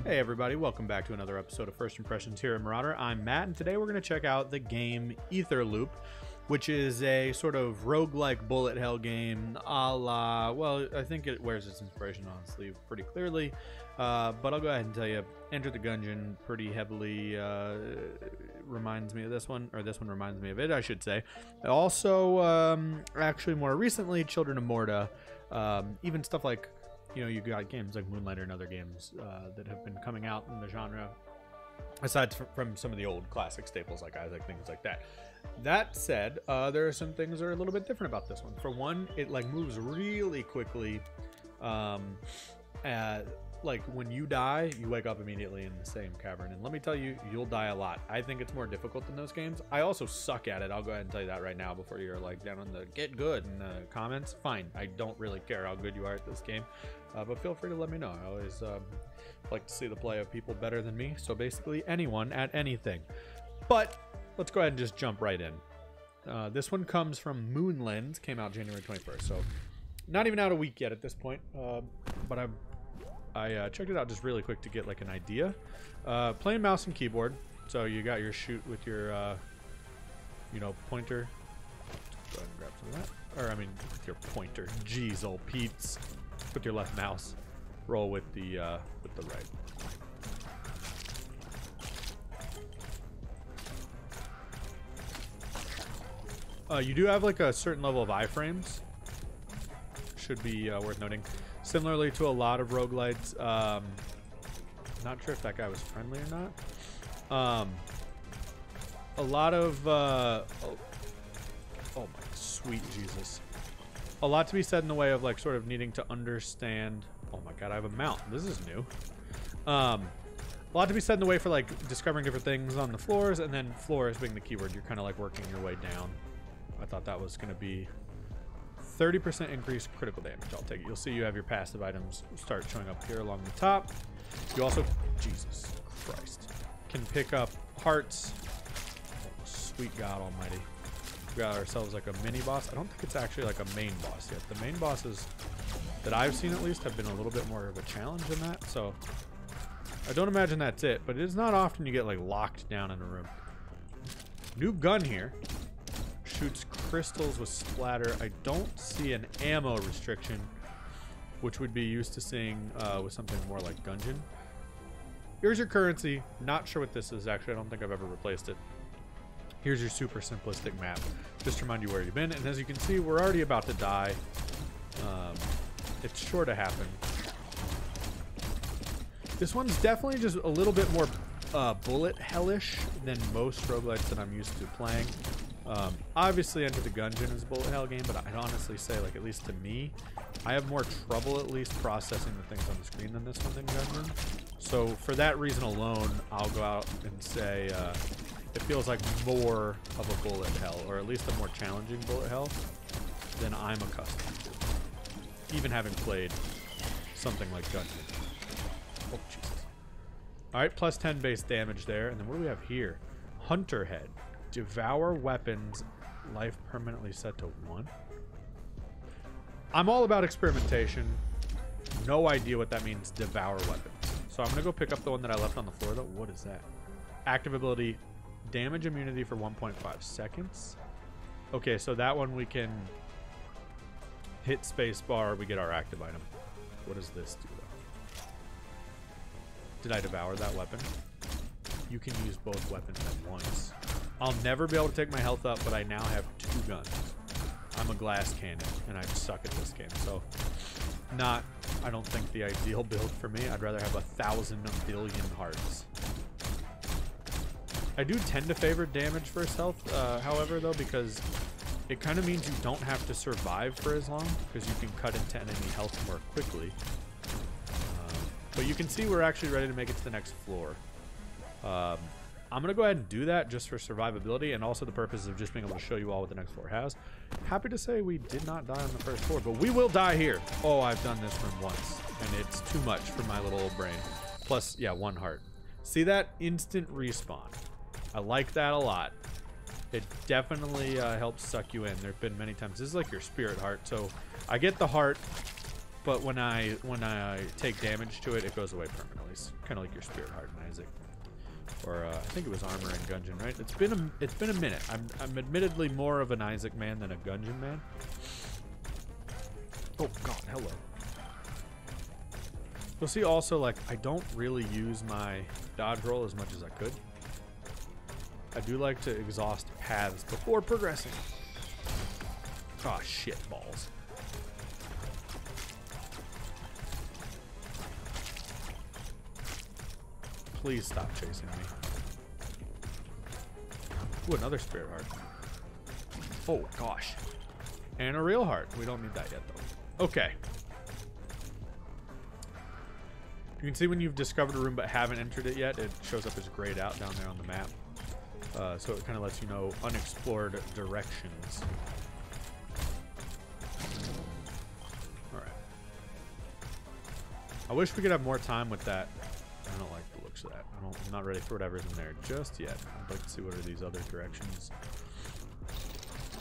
Hey everybody, welcome back to another episode of First Impressions here at MurrOtter. I'm Matt, and today we're going to check out the game Ether Loop, which is a sort of roguelike bullet hell game a la, well, I think it wears its inspiration on its sleeve pretty clearly, but I'll go ahead and tell you, Enter the Gungeon pretty heavily reminds me of this one, or this one reminds me of it, I should say. Also, actually more recently, Children of Morta, even stuff like, you know, you got games like Moonlighter and other games that have been coming out in the genre, aside from some of the old classic staples like Isaac, things like that. That said, there are some things that are a little bit different about this one. For one, it like moves really quickly. Like when you die, you wake up immediately in the same cavern, and let me tell you, you'll die a lot. I think it's more difficult than those games. I also suck at it. I'll go ahead and tell you that right now before you're like down on the get good in the comments. Fine, I don't really care how good you are at this game, but feel free to let me know. I always like to see the play of people better than me, so basically anyone at anything. But let's go ahead and just jump right in. This one comes from Moonlands, came out January 21st, so not even out a week yet at this point, but I checked it out just really quick to get like an idea. Playing mouse and keyboard, so you got your shoot with your you know, pointer. Go ahead and grab some of that, or I mean with your pointer. Jeez, old Pete's. With your left mouse, roll with the right. You do have like a certain level of iframes. Should be worth noting. Similarly to a lot of roguelites, not sure if that guy was friendly or not. A lot of oh my sweet Jesus. A lot to be said in the way of like sort of needing to understand. Oh my god, I have a mount. This is new. A lot to be said in the way for like discovering different things on the floors, and then floors being the keyword. You're kind of like working your way down. I thought that was going to be 30% increased critical damage. I'll take it. You'll see you have your passive items start showing up here along the top. You also, Jesus Christ, can pick up hearts. Oh, sweet God Almighty. We got ourselves like a mini boss. I don't think it's actually like a main boss yet. The main bosses that I've seen at least have been a little bit more of a challenge than that. So I don't imagine that's it, but it is not often you get like locked down in a room. New gun here. Shoots crystals with splatter. I don't see an ammo restriction, which would be used to seeing with something more like Gungeon. Here's your currency. Not sure what this is actually. I don't think I've ever replaced it. Here's your super simplistic map, just to remind you where you've been. And as you can see, we're already about to die. It's sure to happen. This one's definitely just a little bit more bullet hellish than most roguelites that I'm used to playing. Obviously Enter the Gungeon is a bullet hell game, but I'd honestly say, like, at least to me, I have more trouble at least processing the things on the screen than this one than Gungeon. So for that reason alone, I'll go out and say it feels like more of a bullet hell, or at least a more challenging bullet hell than I'm accustomed to, even having played something like Gungeon. Oh, Jesus. Alright, plus 10 base damage there, and then what do we have here? Hunter Head. Devour weapons, life permanently set to 1. I'm all about experimentation. No idea what that means, devour weapons. So I'm gonna go pick up the one that I left on the floor though. What is that? Active ability, damage immunity for 1.5 seconds. Okay, so that one we can hit space bar, we get our active item. What does this do though? Did I devour that weapon? You can use both weapons at once. I'll never be able to take my health up, but I now have 2 guns. I'm a glass cannon, and I suck at this game, so not, I don't think, the ideal build for me. I'd rather have 1,000 billion hearts. I do tend to favor damage versus health, however, though, because it kind of means you don't have to survive for as long, because you can cut into enemy health more quickly. But you can see we're actually ready to make it to the next floor. I'm going to go ahead and do that just for survivability and also the purpose of just being able to show you all what the next floor has. Happy to say we did not die on the first floor, but we will die here. Oh, I've done this room once, and it's too much for my little old brain. Plus, yeah, 1 heart. See that? Instant respawn. I like that a lot. It definitely helps suck you in. There have been many times. This is like your spirit heart, so I get the heart, but when I take damage to it, it goes away permanently. It's kind of like your Spirit Heart in Isaac, or I think it was armor in Gungeon, right? It's been a minute. I'm admittedly more of an Isaac man than a Gungeon man. Oh God, hello. You'll see also, like, I don't really use my dodge roll as much as I could. I do like to exhaust paths before progressing. Oh shit, balls. Please stop chasing me. Ooh, another Spirit Heart. Oh gosh. And a real heart. We don't need that yet though. Okay. You can see when you've discovered a room but haven't entered it yet, it shows up as grayed out down there on the map. So it kind of lets you know unexplored directions. Alright. I wish we could have more time with that. I don't like the looks of that. I'm not ready for whatever's in there just yet. I'd like to see what are these other directions.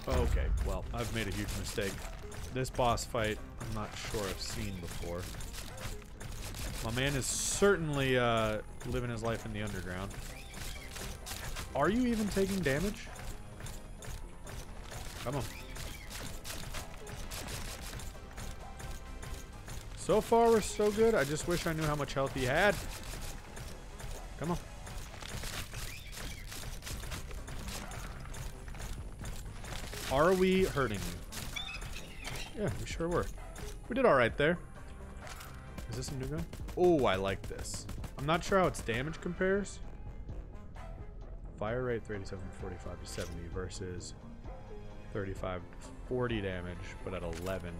Okay, well, I've made a huge mistake. This boss fight, I'm not sure I've seen before. My man is certainly living his life in the underground. Are you even taking damage? Come on. So far, we're so good. I just wish I knew how much health he had. Come on. Are we hurting you? Yeah, we sure were. We did all right there. Is this a new gun? Oh, I like this. I'm not sure how its damage compares. Fire rate 37 from 45 to 70 versus 35 to 40 damage, but at 11.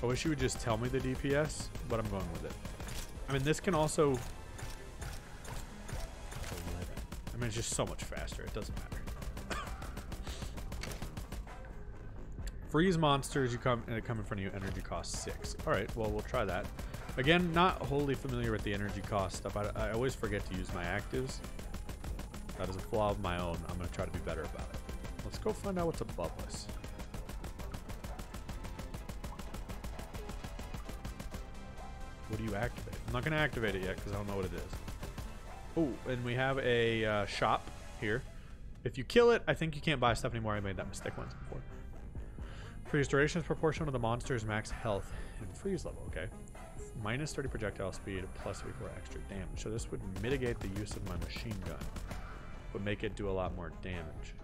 I wish you would just tell me the DPS, but I'm going with it. I mean, this can also... 11. I mean, it's just so much faster. It doesn't matter. Freeze monsters, you come in front of you, energy cost 6. Alright, well, we'll try that. Again, not wholly familiar with the energy cost stuff. I always forget to use my actives. That is a flaw of my own. I'm going to try to be better about it. Let's go find out what's above us. What do you activate? I'm not going to activate it yet because I don't know what it is. Oh, and we have a shop here. If you kill it, I think you can't buy stuff anymore. I made that mistake once before. Freeze duration is proportional to the monster's max health and freeze level. Okay. Minus 30 projectile speed, plus 34 extra damage. So this would mitigate the use of my machine gun, but make it do a lot more damage.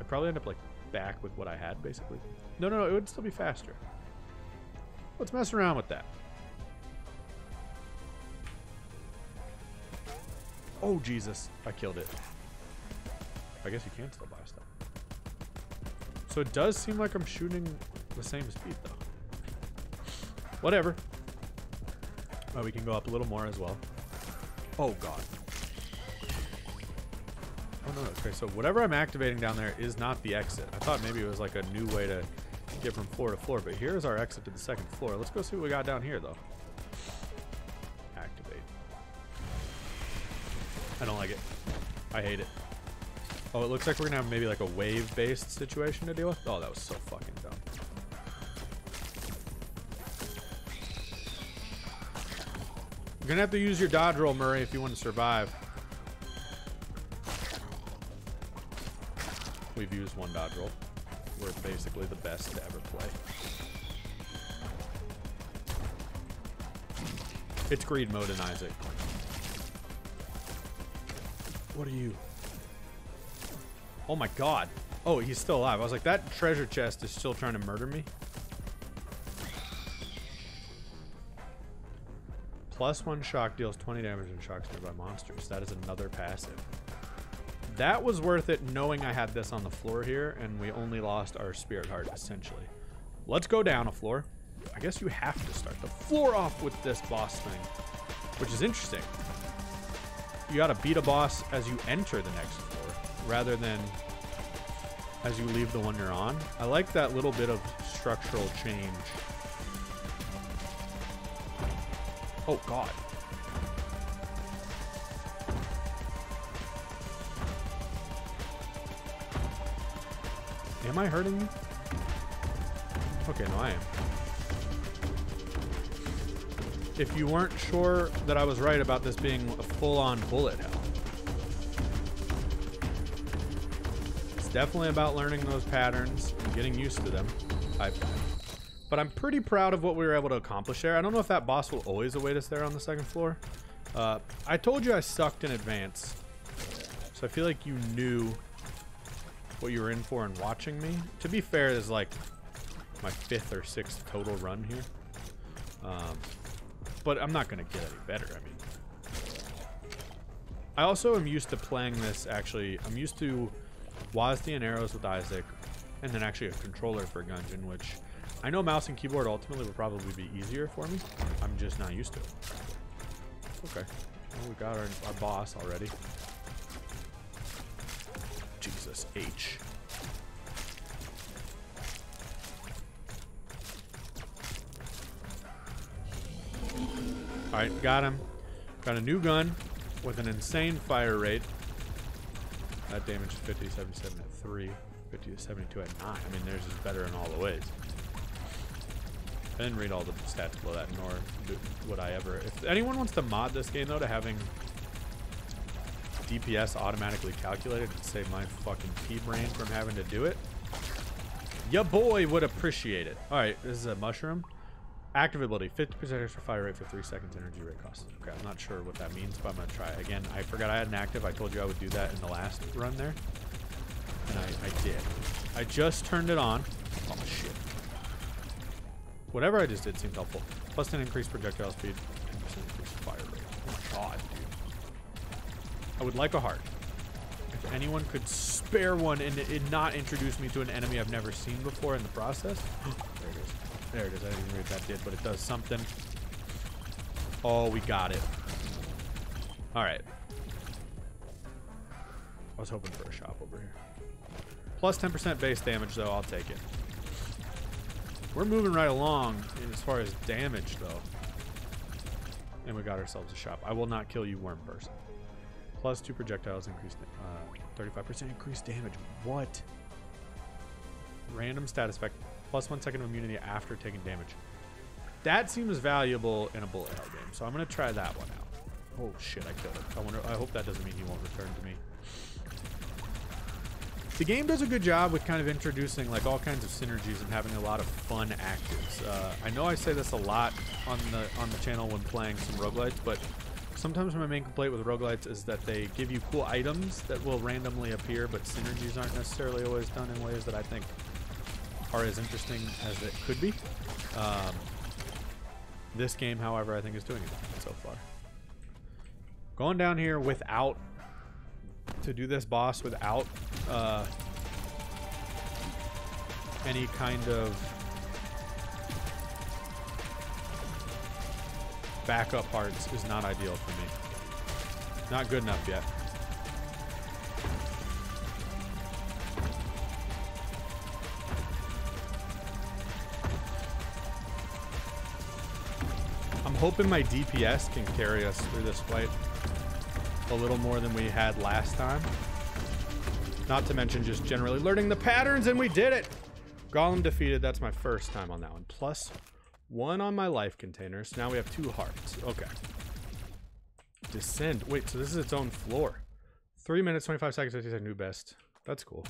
I'd probably end up like back with what I had, basically. No, it would still be faster. Let's mess around with that. Oh, Jesus. I killed it. I guess you can still buy stuff. So it does seem like I'm shooting the same speed, though. Whatever. Oh, we can go up a little more as well. Oh, God. Oh, no. Okay, so whatever I'm activating down there is not the exit. I thought maybe it was like a new way to get from floor to floor, but here's our exit to the second floor. Let's go see what we got down here, though. Activate. I don't like it. I hate it. Oh, it looks like we're gonna have maybe like a wave-based situation to deal with. Oh, that was so fucking dumb. You're gonna have to use your dodge roll, Murray, if you want to survive. We've used one dodge roll. We're basically the best to ever play. It's greed mode in Isaac. What are you? Oh my God. Oh, he's still alive. I was like, that treasure chest is still trying to murder me. +1 shock deals 20 damage and shocks nearby monsters. That is another passive. That was worth it knowing I had this on the floor here and we only lost our Spirit Heart essentially. Let's go down a floor. I guess you have to start the floor off with this boss thing, which is interesting. You gotta beat a boss as you enter the next floor rather than as you leave the one you're on. I like that little bit of structural change. Oh, God. Am I hurting you? Okay, no, I am. if you weren't sure that I was right about this being a full-on bullet hell. It's definitely about learning those patterns and getting used to them. But I'm pretty proud of what we were able to accomplish there. I don't know if that boss will always await us there on the second floor. I told you I sucked in advance, so I feel like you knew what you were in for in watching me. To be fair, this is like my 5th or 6th total run here. But I'm not going to get any better, I mean. I also am used to playing this, actually. I'm used to WASD and arrows with Isaac, and then actually a controller for Gungeon, which I know mouse and keyboard ultimately would probably be easier for me. I'm just not used to it. Okay. Well, we got our boss already. Jesus H. Alright, got him. Got a new gun with an insane fire rate. That damage is 50 to 77 at 3, 50 to 72 at 9. I mean, theirs is better in all the ways. I didn't read all the stats below that, nor would I ever. If anyone wants to mod this game, though, to having DPS automatically calculated to save my fucking pea-brain from having to do it, ya boy would appreciate it. Alright, this is a mushroom. Active ability, 50% extra fire rate for 3 seconds, energy rate cost. Okay, I'm not sure what that means, but I'm going to try. Again, I forgot I had an active. I told you I would do that in the last run there. And I did. I just turned it on. Oh, shit. Whatever I just did seemed helpful. Plus 10 increased projectile speed, 10% increased fire rate. Oh my god, dude. I would like a heart. If anyone could spare one and not introduce me to an enemy I've never seen before in the process. There it is. There it is. I didn't even read what that did, but it does something. Oh, we got it. Alright. I was hoping for a shop over here. Plus 10% base damage, though. I'll take it. We're moving right along as far as damage, though. And we got ourselves a shop. I will not kill you, worm person. Plus 2 projectiles, increased 35% increased damage. What? Random status effect. Plus 1 second of immunity after taking damage. That seems valuable in a bullet hell game, so I'm gonna try that one out. Oh shit, I killed him. I hope that doesn't mean he won't return to me. The game does a good job with kind of introducing like all kinds of synergies and having a lot of fun actives. I know I say this a lot on the channel when playing some roguelites, but sometimes my main complaint with roguelites is that they give you cool items that will randomly appear, but synergies aren't necessarily always done in ways that I think are as interesting as it could be. This game, however, I think is doing it so far. Going down here without, to do this boss without any kind of backup hearts is not ideal for me. Not good enough yet. I'm hoping my DPS can carry us through this fight a little more than we had last time. Not to mention just generally learning the patterns, and we did it! Golem defeated. That's my first time on that one. Plus 1 on my life containers. Now we have 2 hearts. Okay. Descend. Wait, so this is its own floor. 3 minutes, 25 seconds, 50 seconds, new best. That's cool.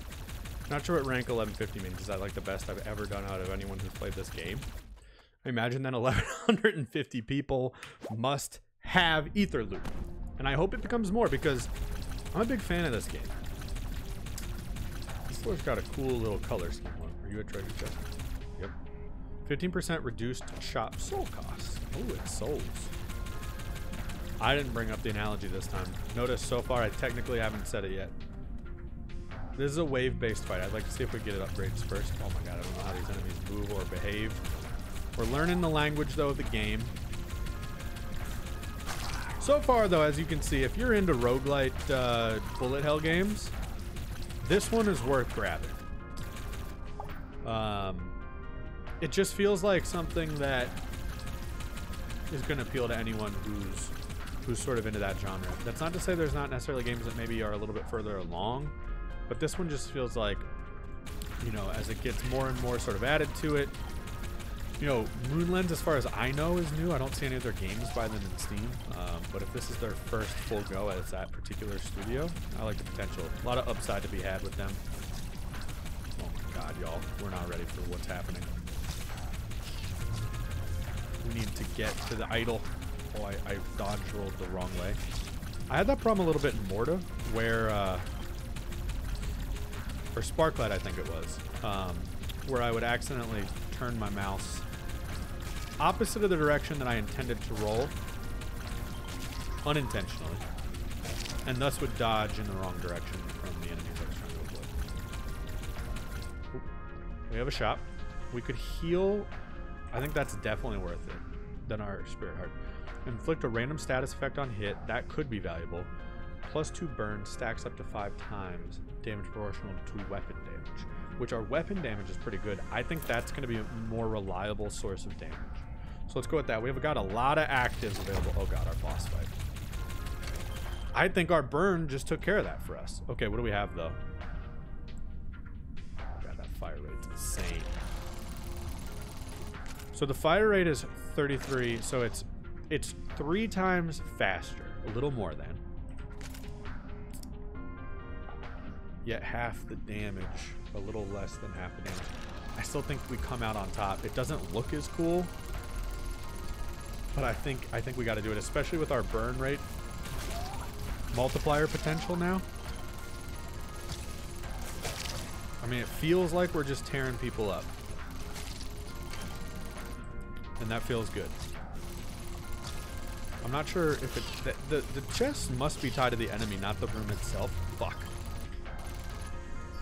Not sure what rank 1150 means. Is that like the best I've ever done out of anyone who's played this game? I imagine that 1150 people must have ether loot. And I hope it becomes more because I'm a big fan of this game. This floor's got a cool little color scheme. Are you a treasure chest? Yep. 15% reduced shop soul costs. Oh, it's souls. I didn't bring up the analogy this time. Notice so far I technically haven't said it yet. This is a wave-based fight. I'd like to see if we get it upgrades first. Oh my god, I don't know how these enemies move or behave. We're learning the language, though, of the game. So far, though, as you can see, if you're into roguelite bullet hell games, this one is worth grabbing. It just feels like something that is going to appeal to anyone who's sort of into that genre. That's not to say there's not necessarily games that maybe are a little bit further along, but this one just feels like, you know, as it gets more and more sort of added to it, You know, Moonlens, as far as I know, is new. I don't see any other games by them in Steam. But if this is their first full go as that particular studio, I like the potential. A lot of upside to be had with them. Oh my god, y'all. We're not ready for what's happening. We need to get to the idol. Oh, I dodge rolled the wrong way. I had that problem a little bit in Morta, where, or Sparklight, I think it was, where I would accidentally turn my mouse opposite of the direction that I intended to roll, unintentionally, and thus would dodge in the wrong direction from the enemies I was trying to avoid. Ooh. We have a shop. We could heal. I think that's definitely worth it than our Spirit Heart. Inflict a random status effect on hit. That could be valuable. +2 burn stacks up to 5 times damage proportional to weapon damage, which our weapon damage is pretty good. I think that's going to be a more reliable source of damage. So let's go with that. We've got a lot of actives available. Oh god, our boss fight. I think our burn just took care of that for us. Okay, what do we have though? God, that fire rate's insane. So the fire rate is 33, so it's 3 times faster, a little more than. Yet half the damage, a little less than half the damage. I still think we come out on top. It doesn't look as cool, but I think we got to do it, especially with our burn rate multiplier potential now. I mean, it feels like we're just tearing people up, and that feels good. I'm not sure if it... The chest must be tied to the enemy, not the room itself. Fuck.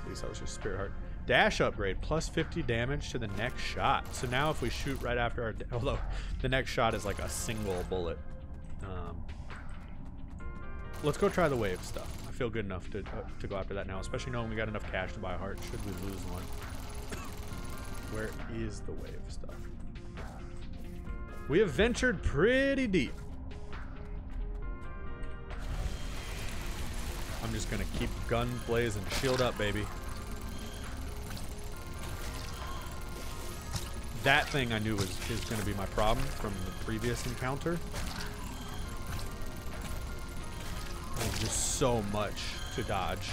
At least that was just Spirit Heart. Dash upgrade, +50 damage to the next shot. So now if we shoot right after our... Although the next shot is like a single bullet. Let's go try the wave stuff. I feel good enough to go after that now, especially knowing we got enough cash to buy a heart should we lose one. Where is the wave stuff? We have ventured pretty deep. I'm just gonna keep gun blazing, shield up, baby. That thing I knew is gonna be my problem from the previous encounter. There's just so much to dodge.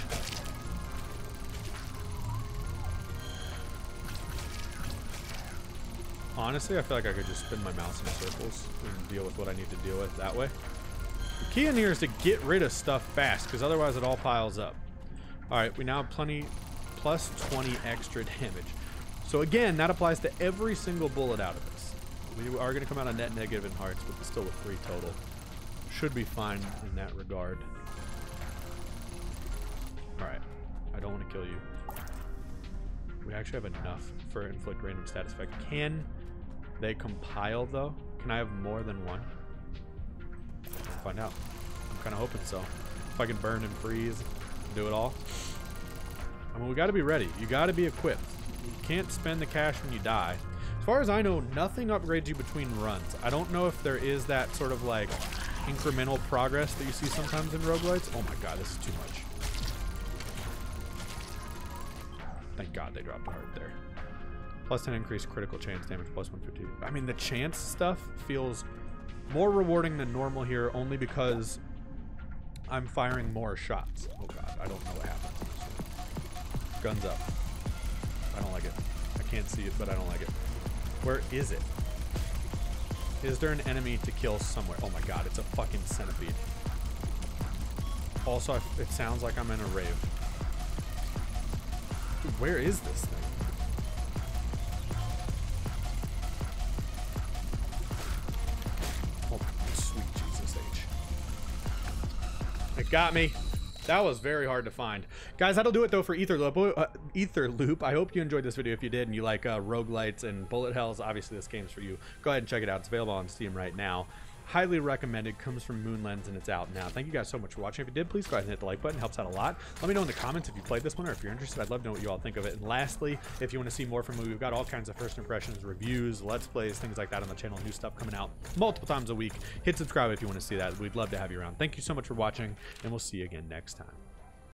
Honestly, I feel like I could just spin my mouse in circles and deal with what I need to deal with that way. The key in here is to get rid of stuff fast, because otherwise it all piles up. Alright, we now have plenty, +20 extra damage. So again, that applies to every single bullet out of this. We are going to come out on net negative in hearts, but still with 3 total. Should be fine in that regard. Alright, I don't want to kill you. We actually have enough for inflict random status effect. Can they compile though? Can I have more than one? We'll find out. I'm kind of hoping so. If I can burn and freeze, do it all. I mean, we got to be ready. You got to be equipped. You can't spend the cash when you die. As far as I know, nothing upgrades you between runs. I don't know if there is that sort of like incremental progress that you see sometimes in roguelites. Oh my god, this is too much. Thank god they dropped a heart there. +10 increased critical chance damage, +150. I mean, the chance stuff feels more rewarding than normal here, only because I'm firing more shots. Oh god, I don't know what happened. Guns up. I don't like it. I can't see it, but I don't like it. Where is it? Is there an enemy to kill somewhere? Oh my god, it's a fucking centipede. Also, it sounds like I'm in a rave. Dude, where is this thing? Oh, sweet Jesus H. It got me. That was very hard to find. Guys, that'll do it though for Ether Loop. I hope you enjoyed this video. If you did and you like roguelites and bullet hells, obviously this game's for you. Go ahead and check it out. It's available on Steam right now. Highly recommended. Comes from Moonlens and it's out now. Thank you guys so much for watching. If you did, please go ahead and hit the like button. It helps out a lot. Let me know in the comments if you played this one or if you're interested. I'd love to know what you all think of it. And lastly, if you want to see more from me, we've got all kinds of first impressions, reviews, let's plays, things like that on the channel. New stuff coming out multiple times a week. Hit subscribe if you want to see that. We'd love to have you around. Thank you so much for watching, and we'll see you again next time.